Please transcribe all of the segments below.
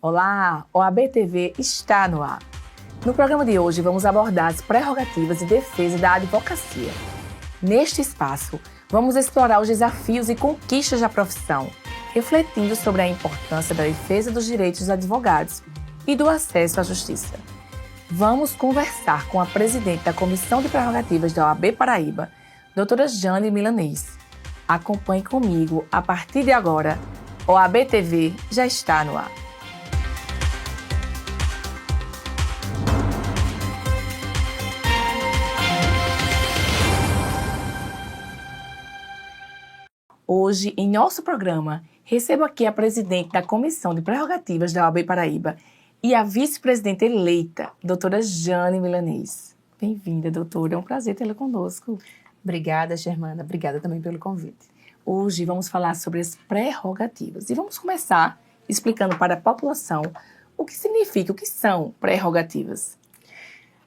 Olá, o ABTV está no ar. No programa de hoje vamos abordar as prerrogativas e defesa da advocacia. Neste espaço, vamos explorar os desafios e conquistas da profissão, refletindo sobre a importância da defesa dos direitos dos advogados e do acesso à justiça. Vamos conversar com a presidente da Comissão de Prerrogativas da OAB Paraíba, doutora Jane Milanês. Acompanhe comigo a partir de agora. O ABTV já está no ar. Hoje, em nosso programa, recebo aqui a presidente da Comissão de Prerrogativas da OAB Paraíba e a vice-presidente eleita, doutora Jane Milanês. Bem-vinda, doutora. É um prazer tê-la conosco. Obrigada, Germana. Obrigada também pelo convite. Hoje vamos falar sobre as prerrogativas e vamos começar explicando para a população o que significa, o que são prerrogativas.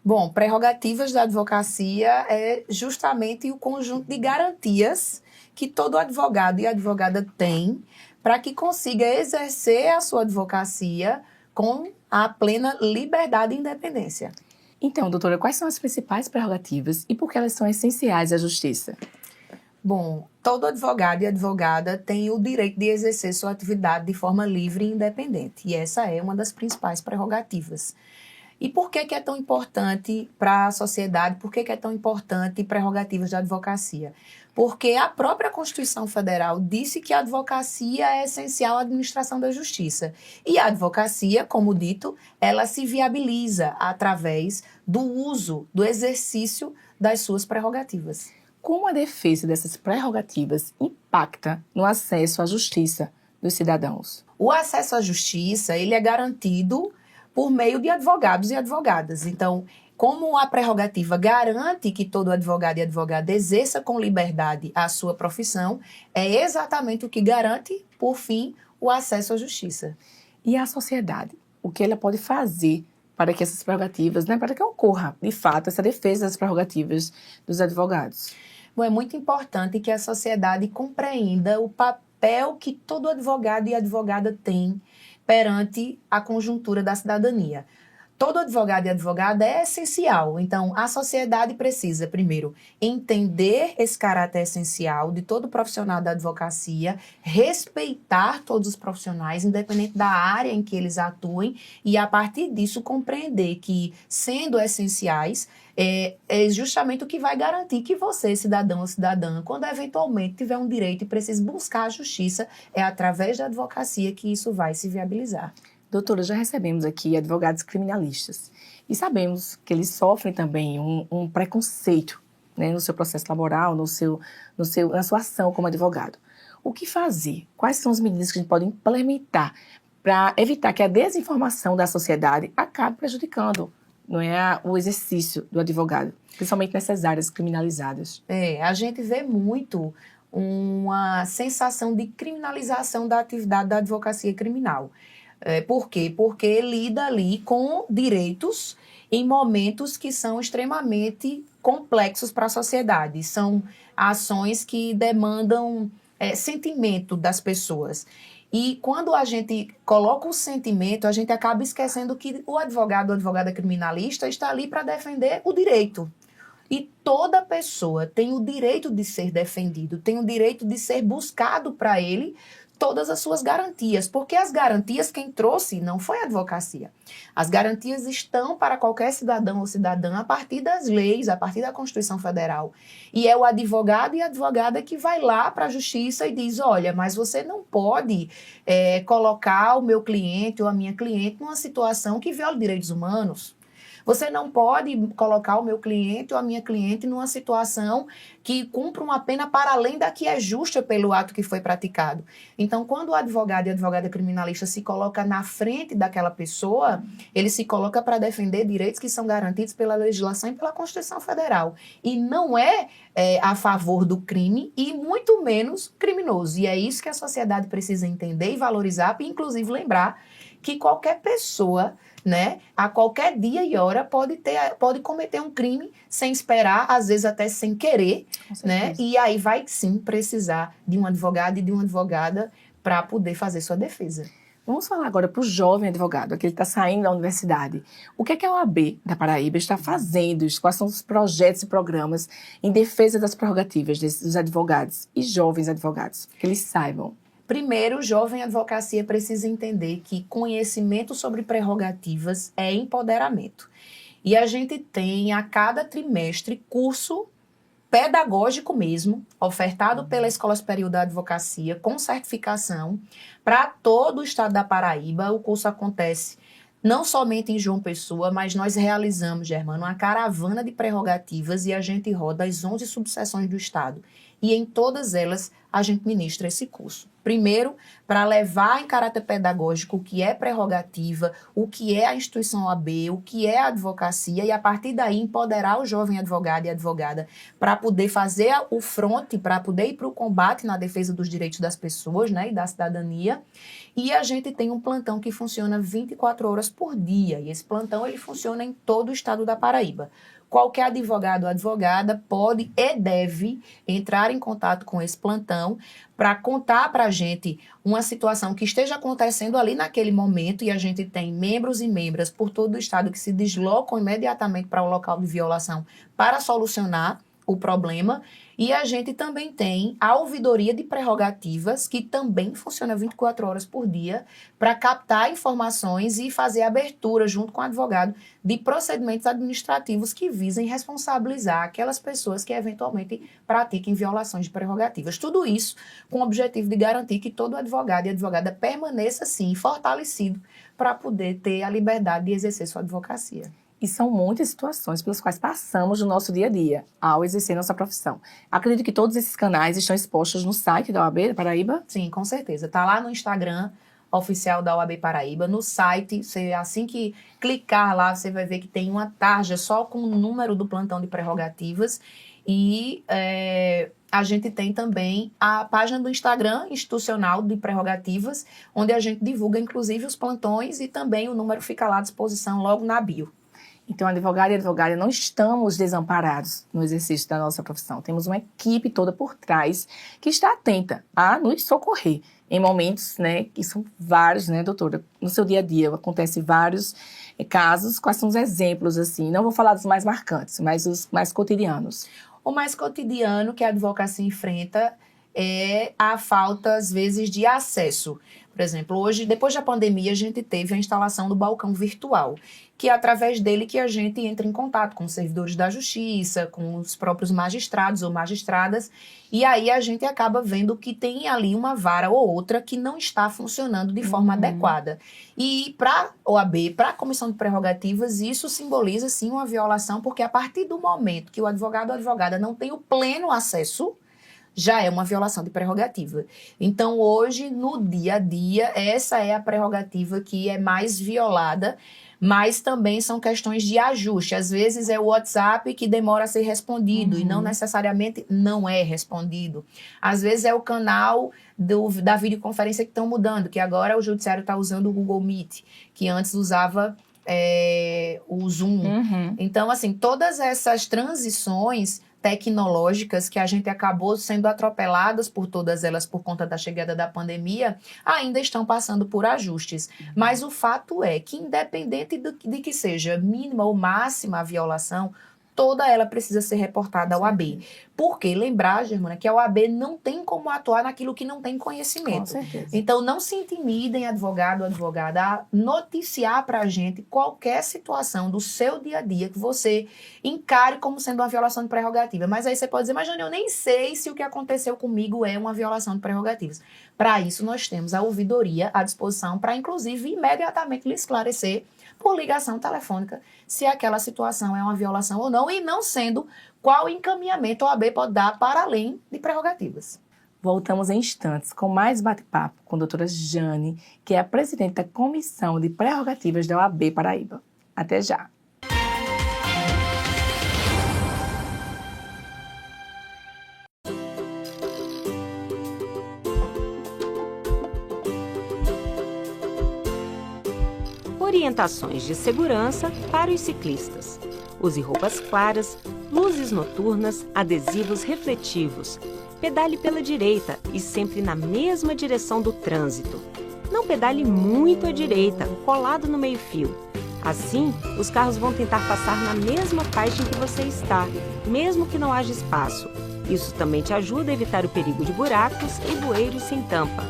Bom, prerrogativas da advocacia é justamente o conjunto de garantias que todo advogado e advogada tem para que consiga exercer a sua advocacia com a plena liberdade e independência. Então, doutora, quais são as principais prerrogativas e por que elas são essenciais à justiça? Bom, todo advogado e advogada tem o direito de exercer sua atividade de forma livre e independente. E essa é uma das principais prerrogativas. E por que é tão importante para a sociedade? Por que é tão importante prerrogativas da advocacia? Porque a própria Constituição Federal disse que a advocacia é essencial à administração da justiça. E a advocacia, como dito, ela se viabiliza através do uso, do exercício das suas prerrogativas. Como a defesa dessas prerrogativas impacta no acesso à justiça dos cidadãos? O acesso à justiça, ele é garantido por meio de advogados e advogadas. Então, como a prerrogativa garante que todo advogado e advogada exerça com liberdade a sua profissão, é exatamente o que garante, por fim, o acesso à justiça. E a sociedade? O que ela pode fazer para que essas prerrogativas, para que ocorra, de fato, essa defesa das prerrogativas dos advogados? Bom, é muito importante que a sociedade compreenda o papel que todo advogado e advogada tem perante a conjuntura da cidadania. Todo advogado e advogada é essencial. Então, a sociedade precisa, primeiro, entender esse caráter essencial de todo profissional da advocacia, respeitar todos os profissionais, independente da área em que eles atuem, e, a partir disso, compreender que, sendo essenciais, é justamente o que vai garantir que você, cidadão ou cidadã, quando eventualmente tiver um direito e precise buscar a justiça, é através da advocacia que isso vai se viabilizar. Doutora, já recebemos aqui advogados criminalistas e sabemos que eles sofrem também um preconceito, no seu processo laboral, na sua ação como advogado. O que fazer? Quais são as medidas que a gente pode implementar para evitar que a desinformação da sociedade acabe prejudicando o exercício do advogado, principalmente nessas áreas criminalizadas? A gente vê muito uma sensação de criminalização da atividade da advocacia criminal. Por quê? Porque lida ali com direitos em momentos que são extremamente complexos para a sociedade. São ações que demandam sentimento das pessoas. E quando a gente coloca o sentimento, a gente acaba esquecendo que o advogado ou advogada criminalista está ali para defender o direito. E toda pessoa tem o direito de ser defendido, tem o direito de ser buscado para ele todas as suas garantias, porque as garantias quem trouxe não foi a advocacia. As garantias estão para qualquer cidadão ou cidadã a partir das leis, a partir da Constituição Federal. E é o advogado e a advogada que vai lá para a justiça e diz, olha, mas você não pode colocar o meu cliente ou a minha cliente numa situação que viola direitos humanos. Você não pode colocar o meu cliente ou a minha cliente numa situação que cumpra uma pena para além da que é justa pelo ato que foi praticado. Então, quando o advogado e a advogada criminalista se coloca na frente daquela pessoa, ele se coloca para defender direitos que são garantidos pela legislação e pela Constituição Federal. E não é a favor do crime e muito menos criminoso. E é isso que a sociedade precisa entender e valorizar, e inclusive lembrar que qualquer pessoa, a qualquer dia e hora pode cometer um crime sem esperar, às vezes até sem querer, E aí vai sim precisar de um advogado e de uma advogada para poder fazer sua defesa. Vamos falar agora para o jovem advogado, aquele que está saindo da universidade. O que é que a OAB da Paraíba está fazendo? Quais são os projetos e programas em defesa das prerrogativas dos advogados e jovens advogados? Que eles saibam. Primeiro, o jovem advocacia precisa entender que conhecimento sobre prerrogativas é empoderamento. E a gente tem a cada trimestre curso pedagógico mesmo, ofertado pela Escola Superior da Advocacia, com certificação, para todo o estado da Paraíba. O curso acontece não somente em João Pessoa, mas nós realizamos, Germano, uma caravana de prerrogativas e a gente roda as 11 subseções do estado. E em todas elas a gente ministra esse curso. Primeiro, para levar em caráter pedagógico o que é prerrogativa, o que é a instituição OAB, o que é a advocacia, e a partir daí empoderar o jovem advogado e advogada para poder fazer o fronte, para poder ir para o combate na defesa dos direitos das pessoas, né, e da cidadania. E a gente tem um plantão que funciona 24 horas por dia, e esse plantão ele funciona em todo o estado da Paraíba. Qualquer advogado ou advogada pode e deve entrar em contato com esse plantão para contar para a gente uma situação que esteja acontecendo ali naquele momento, e a gente tem membros e membras por todo o estado que se deslocam imediatamente para o local de violação para solucionar o problema. E a gente também tem a ouvidoria de prerrogativas, que também funciona 24 horas por dia, para captar informações e fazer abertura, junto com o advogado, de procedimentos administrativos que visem responsabilizar aquelas pessoas que eventualmente pratiquem violações de prerrogativas. Tudo isso com o objetivo de garantir que todo advogado e advogada permaneça, sim, fortalecido para poder ter a liberdade de exercer sua advocacia. E são muitas situações pelas quais passamos no nosso dia a dia, ao exercer nossa profissão. Acredito que todos esses canais estão expostos no site da OAB da Paraíba? Sim, com certeza. Está lá no Instagram oficial da OAB Paraíba, no site. Você, assim que clicar lá, você vai ver que tem uma tarja só com o número do plantão de prerrogativas. E a gente tem também a página do Instagram institucional de prerrogativas, onde a gente divulga, inclusive, os plantões, e também o número fica lá à disposição logo na bio. Então, advogado e advogada, não estamos desamparados no exercício da nossa profissão. Temos uma equipe toda por trás que está atenta a nos socorrer em momentos, né, que são vários, né, doutora? No seu dia a dia acontecem vários casos. Quais são os exemplos, assim? Não vou falar dos mais marcantes, mas os mais cotidianos. O mais cotidiano que a advocacia enfrenta é a falta, às vezes, de acesso. Por exemplo, hoje, depois da pandemia, a gente teve a instalação do balcão virtual, que é através dele que a gente entra em contato com os servidores da justiça, com os próprios magistrados ou magistradas, e aí a gente acaba vendo que tem ali uma vara ou outra que não está funcionando de forma adequada. E para a OAB, para a Comissão de Prerrogativas, isso simboliza, sim, uma violação, porque a partir do momento que o advogado ou advogada não tem o pleno acesso, já é uma violação de prerrogativa. Então, hoje, no dia a dia, essa é a prerrogativa que é mais violada, mas também são questões de ajuste. Às vezes é o WhatsApp que demora a ser respondido e não necessariamente não é respondido. Às vezes é o canal da videoconferência que estão mudando, que agora o judiciário está usando o Google Meet, que antes usava o Zoom. Então, assim, todas essas transições tecnológicas que a gente acabou sendo atropeladas por todas elas por conta da chegada da pandemia, ainda estão passando por ajustes. Mas o fato é que, independente de que seja mínima ou máxima a violação, toda ela precisa ser reportada à OAB. Porque lembrar, Germana, que a OAB não tem como atuar naquilo que não tem conhecimento. Com certeza. Então, não se intimidem, advogado ou advogada, a noticiar para a gente qualquer situação do seu dia a dia que você encare como sendo uma violação de prerrogativa. Mas aí você pode dizer, mas Jane, eu nem sei se o que aconteceu comigo é uma violação de prerrogativas. Para isso, nós temos a ouvidoria à disposição para, inclusive, imediatamente lhe esclarecer por ligação telefônica se aquela situação é uma violação ou não, e não sendo, qual encaminhamento a OAB pode dar para além de prerrogativas. Voltamos em instantes com mais bate-papo com a doutora Jane, que é a presidente da Comissão de Prerrogativas da OAB Paraíba. Até já! Orientações de segurança para os ciclistas. Use roupas claras, luzes noturnas, adesivos refletivos. Pedale pela direita e sempre na mesma direção do trânsito. Não pedale muito à direita, colado no meio-fio. Assim, os carros vão tentar passar na mesma faixa em que você está, mesmo que não haja espaço. Isso também te ajuda a evitar o perigo de buracos e bueiros sem tampa.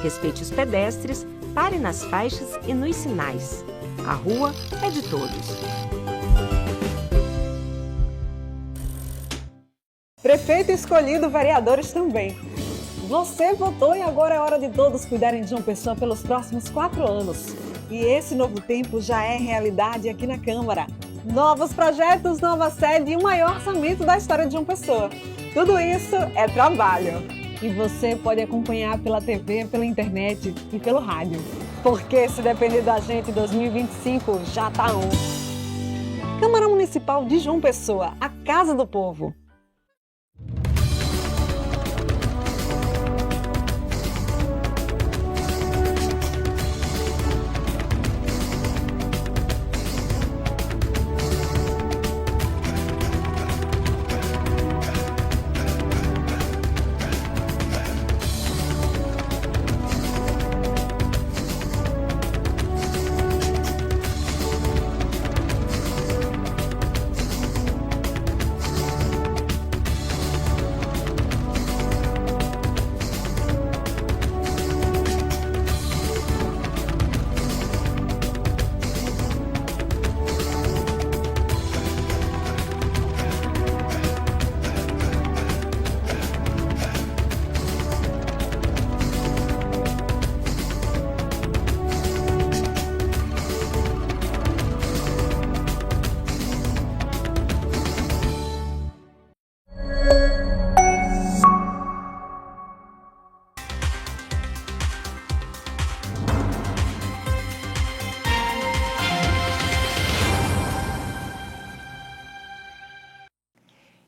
Respeite os pedestres, pare nas faixas e nos sinais. A rua é de todos. Prefeito escolhido, vereadores também. Você votou e agora é hora de todos cuidarem de João Pessoa pelos próximos 4 anos. E esse novo tempo já é realidade aqui na Câmara. Novos projetos, nova sede e o maior orçamento da história de João Pessoa. Tudo isso é trabalho. E você pode acompanhar pela TV, pela internet e pelo rádio. Porque se depender da gente, 2025 já tá on. Câmara Municipal de João Pessoa, a Casa do Povo.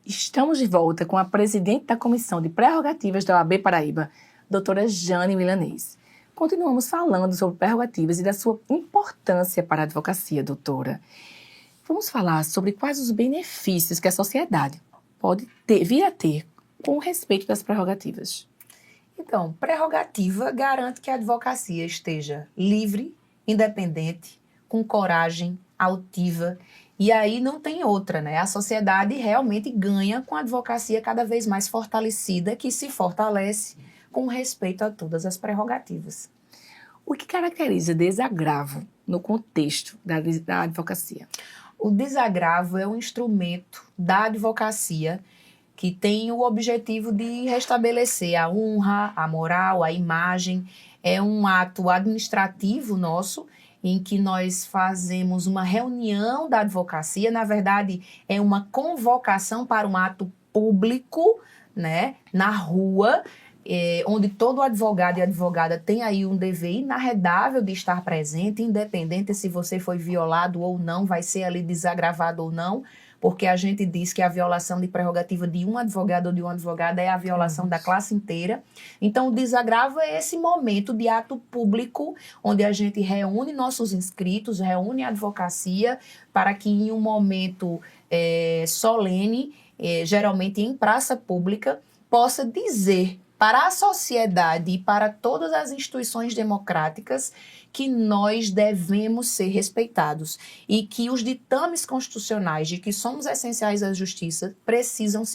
Estamos de volta com a presidente da Comissão de Prerrogativas da OAB Paraíba, doutora Jane Milanês. Continuamos falando sobre prerrogativas e da sua importância para a advocacia, doutora. Vamos falar sobre quais os benefícios que a sociedade pode vir a ter com o respeito das prerrogativas. Então, prerrogativa garante que a advocacia esteja livre, independente, com coragem, altiva. E aí não tem outra, né? A sociedade realmente ganha com a advocacia cada vez mais fortalecida, que se fortalece com respeito a todas as prerrogativas. O que caracteriza desagravo no contexto da advocacia? O desagravo é um instrumento da advocacia que tem o objetivo de restabelecer a honra, a moral, a imagem. É um ato administrativo nosso, em que nós fazemos uma reunião da advocacia. Na verdade, é uma convocação para um ato público, né, na rua, onde todo advogado e advogada tem aí um dever inarredável de estar presente, independente se você foi violado ou não, vai ser ali desagravado ou não, porque a gente diz que a violação de prerrogativa de um advogado ou de uma advogada é a violação da classe inteira. Então, o desagravo é esse momento de ato público, onde a gente reúne nossos inscritos, reúne a advocacia, para que em um momento solene, geralmente em praça pública, possa dizer para a sociedade e para todas as instituições democráticas que nós devemos ser respeitados e que os ditames constitucionais de que somos essenciais à justiça precisa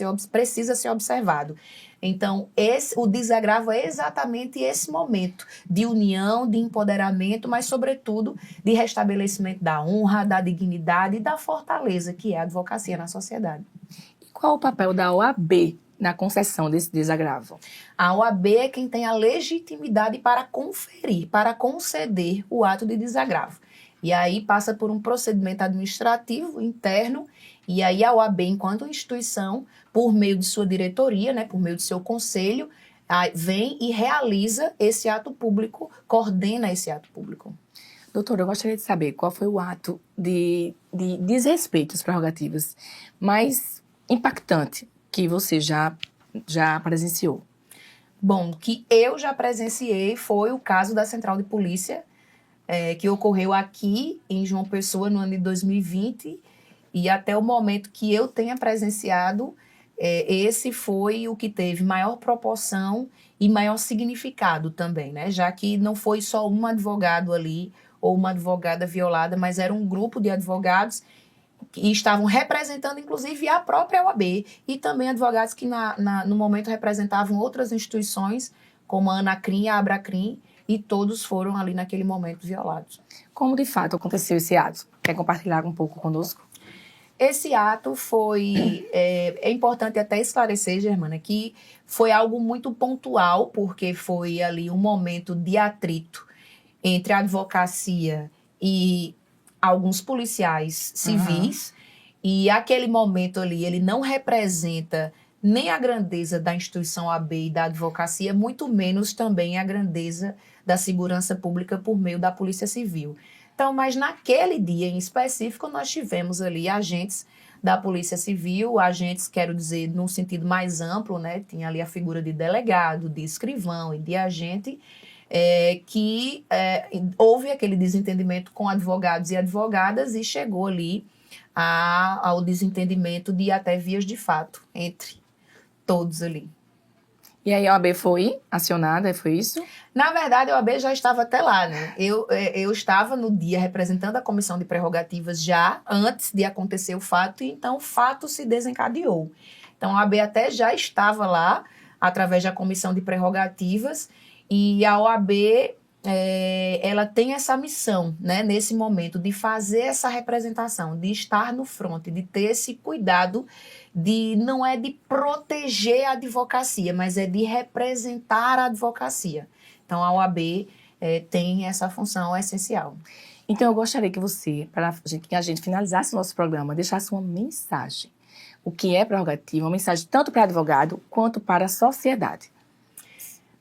ser observado. Então, o desagravo é exatamente esse momento de união, de empoderamento, mas, sobretudo, de restabelecimento da honra, da dignidade e da fortaleza que é a advocacia na sociedade. E qual o papel da OAB na concessão desse desagravo? A OAB é quem tem a legitimidade para conferir, para conceder o ato de desagravo. E aí passa por um procedimento administrativo interno, e aí a OAB, enquanto instituição, por meio de sua diretoria, né, por meio do seu conselho, vem e realiza esse ato público, coordena esse ato público. Doutora, eu gostaria de saber qual foi o ato de desrespeito às prerrogativas mais impactante que você já presenciou. Bom, que eu já presenciei foi o caso da Central de Polícia, que ocorreu aqui em João Pessoa no ano de 2020, e até o momento que eu tenha presenciado, esse foi o que teve maior proporção e maior significado também, né? Já que não foi só um advogado ali ou uma advogada violada, mas era um grupo de advogados que estavam representando, inclusive, a própria OAB e também advogados que, no momento, representavam outras instituições, como a Anacrim e a Abracrim, e todos foram ali, naquele momento, violados. Como, de fato, aconteceu esse ato? Quer compartilhar um pouco conosco? Esse ato foi... É importante até esclarecer, Germana, que foi algo muito pontual, porque foi ali um momento de atrito entre a advocacia e alguns policiais civis, e aquele momento ali, ele não representa nem a grandeza da instituição OAB e da advocacia, muito menos também a grandeza da segurança pública por meio da Polícia Civil. Então, mas naquele dia em específico, nós tivemos ali agentes da Polícia Civil, agentes, quero dizer, num sentido mais amplo, né? Tinha ali a figura de delegado, de escrivão e de agente, que houve aquele desentendimento com advogados e advogadas e chegou ali ao desentendimento de até vias de fato entre todos ali. E aí a OAB foi acionada, foi isso? Na verdade, a OAB já estava até lá, né? Eu estava no dia representando a Comissão de Prerrogativas já antes de acontecer o fato, e então o fato se desencadeou. Então a OAB até já estava lá, através da Comissão de Prerrogativas, e a OAB, ela tem essa missão, né, nesse momento, de fazer essa representação, de estar no fronte, de ter esse cuidado, não é de proteger a advocacia, mas é de representar a advocacia. Então, a OAB tem essa função essencial. Então, eu gostaria que você, para que a gente finalizasse o nosso programa, deixasse uma mensagem. O que é prerrogativa? Uma mensagem tanto para advogado quanto para a sociedade.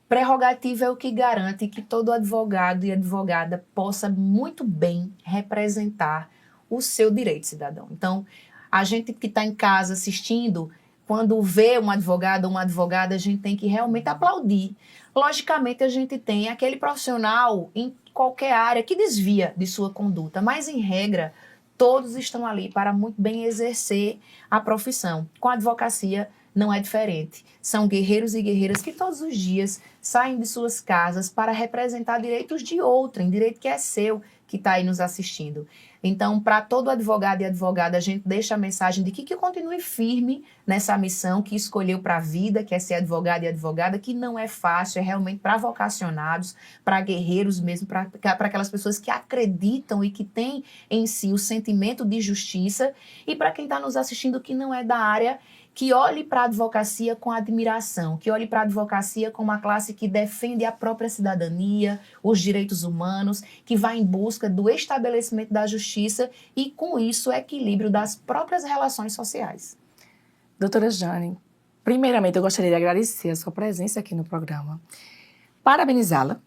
Prerrogativa é o que garante que todo advogado e advogada possa muito bem representar o seu direito cidadão. Então, a gente que está em casa assistindo, quando vê um advogado ou uma advogada, a gente tem que realmente aplaudir. Logicamente, a gente tem aquele profissional em qualquer área que desvia de sua conduta, mas, em regra, todos estão ali para muito bem exercer a profissão. Com a advocacia, não é diferente. São guerreiros e guerreiras que todos os dias saem de suas casas para representar direitos de outrem, direito que é seu, que está aí nos assistindo. Então, para todo advogado e advogada, a gente deixa a mensagem de que continue firme nessa missão que escolheu para a vida, que é ser advogado e advogada, que não é fácil, é realmente para vocacionados, para guerreiros mesmo, para aquelas pessoas que acreditam e que têm em si o sentimento de justiça, e para quem está nos assistindo que não é da área, que olhe para a advocacia com admiração, que olhe para a advocacia como uma classe que defende a própria cidadania, os direitos humanos, que vai em busca do estabelecimento da justiça e, com isso, o equilíbrio das próprias relações sociais. Doutora Jane, primeiramente eu gostaria de agradecer a sua presença aqui no programa, parabenizá-la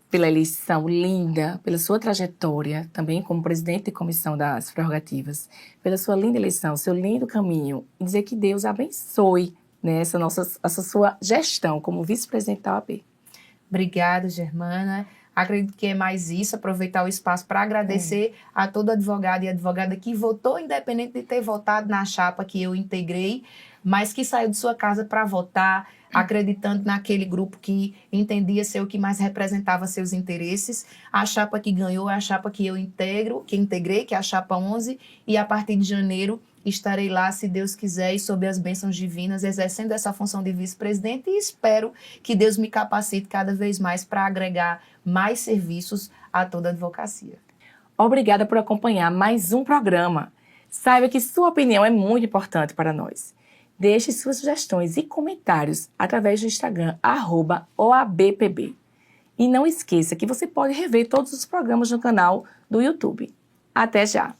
pela eleição linda, pela sua trajetória, também como presidente de comissão das prerrogativas, pela sua linda eleição, seu lindo caminho, e dizer que Deus abençoe, né, essa sua gestão como vice-presidente da OAB. Obrigada, Germana. Acredito que é mais isso, aproveitar o espaço para agradecer a todo advogado e advogada que votou, independente de ter votado na chapa que eu integrei, mas que saiu de sua casa para votar, acreditando naquele grupo que entendia ser o que mais representava seus interesses. A chapa que ganhou é a chapa que eu integrei, que é a chapa 11, e a partir de janeiro estarei lá, se Deus quiser, e sob as bênçãos divinas, exercendo essa função de vice-presidente, e espero que Deus me capacite cada vez mais para agregar mais serviços a toda a advocacia. Obrigada por acompanhar mais um programa. Saiba que sua opinião é muito importante para nós. Deixe suas sugestões e comentários através do Instagram, @OABPB. E não esqueça que você pode rever todos os programas no canal do YouTube. Até já!